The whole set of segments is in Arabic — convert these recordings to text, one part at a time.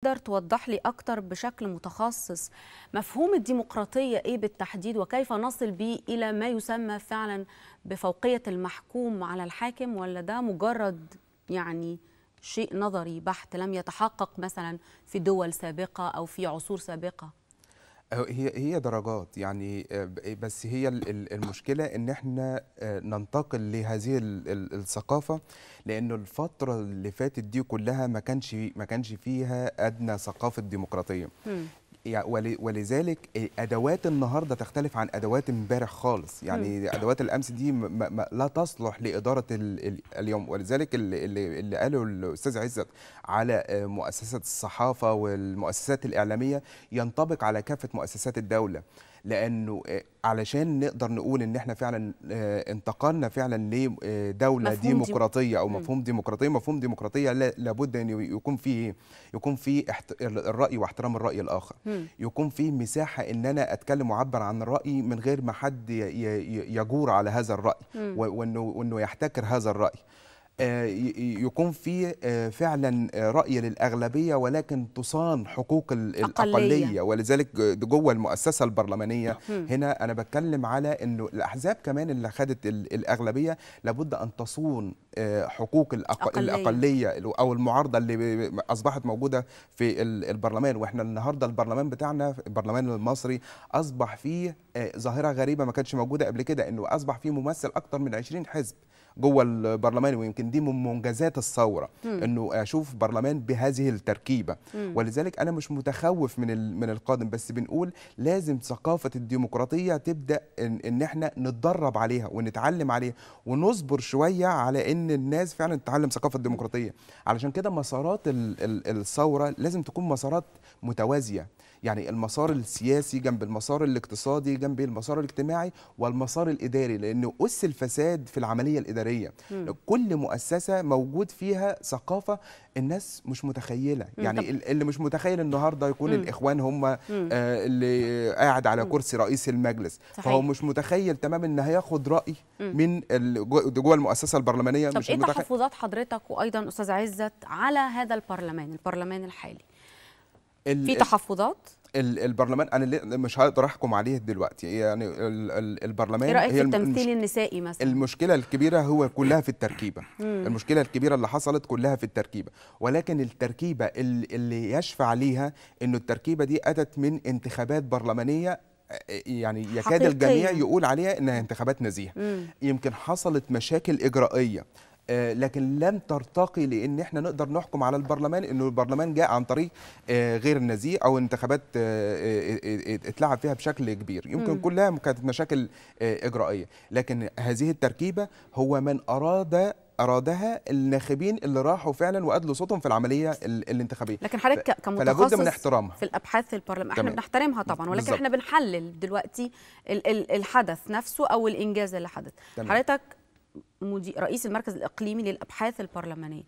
تقدر توضح لي أكتر بشكل متخصص مفهوم الديمقراطية إيه بالتحديد، وكيف نصل به إلى ما يسمى فعلا بفوقية المحكوم على الحاكم، ولا ده مجرد شيء نظري بحت لم يتحقق مثلا في دول سابقة أو في عصور سابقة؟ هي درجات بس هي المشكلة ان احنا ننتقل لهذه الثقافة، لانه الفترة اللي فاتت دي كلها ما كانش فيها ادنى ثقافة ديمقراطية. ولذلك ادوات النهارده تختلف عن ادوات امبارح خالص، يعني ادوات الامس دي لا تصلح لاداره اليوم. ولذلك اللي قاله الاستاذ عزت على مؤسسات الصحافه والمؤسسات الاعلاميه ينطبق على كافه مؤسسات الدوله، لانه علشان نقدر نقول ان احنا فعلا انتقلنا فعلا لدوله ديمقراطيه او مفهوم ديمقراطيه لابد ان يكون في الراي واحترام الراي الاخر، يكون في مساحه ان انا اتكلم واعبر عن رايي من غير ما حد يجور على هذا الراي، وانه يحتكر هذا الراي. يكون في فعلا رأي للأغلبية، ولكن تصان حقوق الأقلية. ولذلك جوه المؤسسة البرلمانية هنا أنا بتكلم على أنه الأحزاب كمان اللي خدت الأغلبية لابد أن تصون حقوق الأقلية أو المعارضة اللي أصبحت موجودة في البرلمان. وإحنا النهاردة البرلمان بتاعنا، البرلمان المصري، أصبح فيه ظاهرة غريبة ما كانتش موجودة قبل كده، أنه أصبح فيه ممثل أكتر من 20 حزب جوه البرلمان. ويمكن دي من منجزات الثوره انه اشوف برلمان بهذه التركيبه. ولذلك انا مش متخوف من القادم، بس بنقول لازم ثقافه الديمقراطيه تبدا ان احنا نتدرب عليها ونتعلم عليها، ونصبر شويه على ان الناس فعلا تتعلم ثقافه الديمقراطيه. علشان كده مسارات الثوره لازم تكون مسارات متوازيه، يعني المسار السياسي جنب المسار الاقتصادي جنب المسار الاجتماعي والمسار الإداري، لأنه أس الفساد في العملية الإدارية. كل مؤسسة موجود فيها ثقافة الناس مش متخيلة، يعني اللي مش متخيل النهاردة يكون الإخوان هم اللي قاعد على كرسي رئيس المجلس، صحيح. فهو مش متخيل تمام إن هياخد رأي من جوه المؤسسة البرلمانية. طب مش إيه تحفظات حضرتك وأيضا أستاذ عزت على هذا البرلمان الحالي؟ في تحفظات؟ البرلمان انا مش هقدر احكم عليه دلوقتي، يعني البرلمان ايه رايك في التمثيل النسائي مثلا؟ المشكله الكبيره هو كلها في التركيبه. المشكله الكبيره اللي حصلت كلها في التركيبه، ولكن التركيبه اللي يشفع ليها انه التركيبه دي اتت من انتخابات برلمانيه، يعني يكاد حقيقية. الجميع يقول عليها انها انتخابات نزيهه. يمكن حصلت مشاكل اجرائيه، لكن لم ترتقي لان احنا نقدر نحكم على البرلمان انه البرلمان جاء عن طريق غير نزيه او انتخابات اتلعب فيها بشكل كبير. يمكن كلها كانت مشاكل اجرائيه، لكن هذه التركيبه هو من ارادها الناخبين اللي راحوا فعلا وادلوا صوتهم في العمليه الانتخابيه. لكن حضرتك كمتخصص من احترامها في الابحاث البرلمان، احنا بنحترمها طبعا، ولكن احنا بنحلل دلوقتي الحدث نفسه او الانجاز اللي حدث. حضرتك رئيس المركز الإقليمي للأبحاث البرلمانية،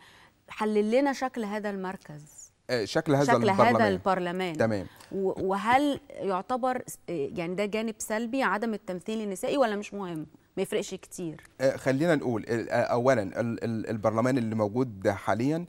حلل لنا شكل هذا المركز، شكل هذا البرلمان. تمام. وهل يعتبر يعني ده جانب سلبي عدم التمثيل النسائي، ولا مش مهم ما يفرقش كتير؟ خلينا نقول اولا البرلمان اللي موجود حاليا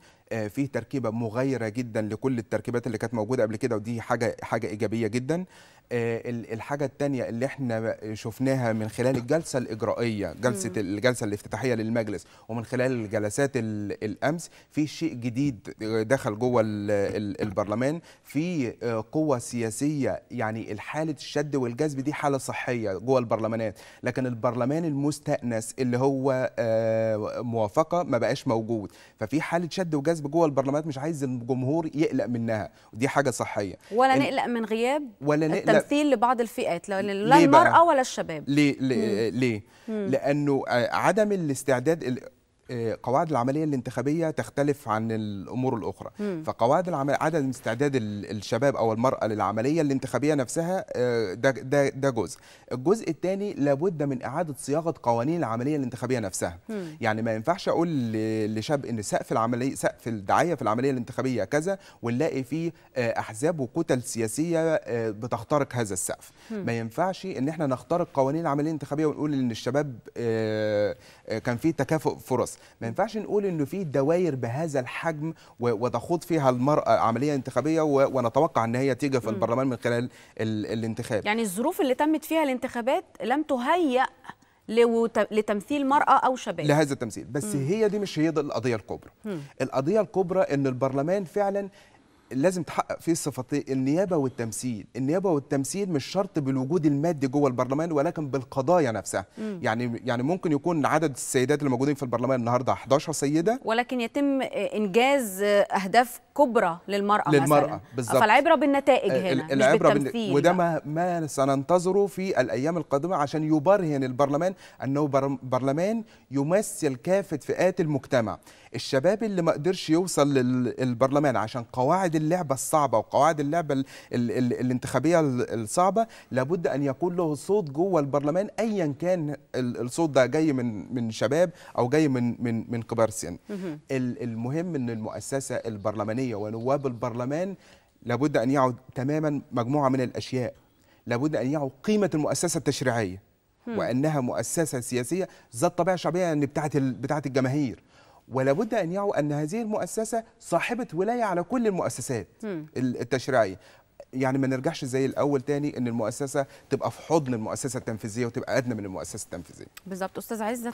فيه تركيبه مغايره جدا لكل التركيبات اللي كانت موجوده قبل كده، ودي حاجه ايجابيه جدا. الحاجه الثانيه اللي احنا شفناها من خلال الجلسه الاجرائيه، الجلسه الافتتاحيه للمجلس، ومن خلال الجلسات الامس، في شيء جديد دخل جوه البرلمان، في قوه سياسيه، يعني الحاله الشد والجذب دي حاله صحيه جوه البرلمانات. لكن البرلمان المستأنس اللي هو موافقه ما بقاش موجود، ففي حاله شد وجذب جوه البرلمانات مش عايز الجمهور يقلق منها، ودي حاجه صحيه. ولا نقلق من غياب التمثيل لبعض الفئات، لا المرأة ولا الشباب. ليه؟ لأنه عدم الاستعداد. قواعد العمليه الانتخابيه تختلف عن الامور الاخرى، فقواعد العمليه عدم استعداد الشباب او المراه للعمليه الانتخابيه نفسها، ده جزء. الجزء الثاني لابد من اعاده صياغه قوانين العمليه الانتخابيه نفسها. يعني ما ينفعش اقول لشاب ان سقف الدعايه في العمليه الانتخابيه كذا، ونلاقي فيه احزاب وكتل سياسيه بتخترق هذا السقف. ما ينفعش ان احنا نخترق قوانين العمليه الانتخابيه ونقول ان الشباب كان فيه تكافؤ فرص. ما ينفعش نقول انه في دوائر بهذا الحجم وتخوض فيها المراه عمليه انتخابيه ونتوقع ان هي تيجي في البرلمان من خلال الانتخاب. يعني الظروف اللي تمت فيها الانتخابات لم تهيأ لتمثيل مرأة أو شباب لهذا التمثيل، بس هي دي مش هي دي القضية الكبرى. القضية الكبرى إن البرلمان فعلا لازم تحقق فيه صفتين، النيابة والتمثيل. النيابة والتمثيل مش شرط بالوجود المادي جوه البرلمان ولكن بالقضايا نفسها. يعني ممكن يكون عدد السيدات اللي موجودين في البرلمان النهارده 11 سيدة، ولكن يتم إنجاز أهداف كبرى للمرأة مثلا. بالظبط. فالعبرة بالنتائج هنا مش بالتمثيل. وده ما سننتظره في الأيام القادمة عشان يبرهن البرلمان أنه برلمان يمثل كافة فئات المجتمع. الشباب اللي ما قدرش يوصل للبرلمان عشان قواعد اللعبة الصعبة وقواعد اللعبة الانتخابية الصعبة، لابد أن يكون له صوت جوه البرلمان أيا كان الصوت ده جاي من شباب أو جاي من كبار السن. المهم أن المؤسسة البرلمانية ونواب البرلمان لابد أن يعوا تماما مجموعة من الأشياء. لابد أن يعوا قيمة المؤسسة التشريعية وأنها مؤسسة سياسية ذات طبيعة شعبية، يعني بتاعت الجماهير. ولابد أن يعوا أن هذه المؤسسة صاحبة ولاية على كل المؤسسات التشريعية. يعني ما نرجعش زي الأول تاني أن المؤسسة تبقى في حضن المؤسسة التنفيذية وتبقى أدنى من المؤسسة التنفيذية. بالظبط. أستاذ عزت.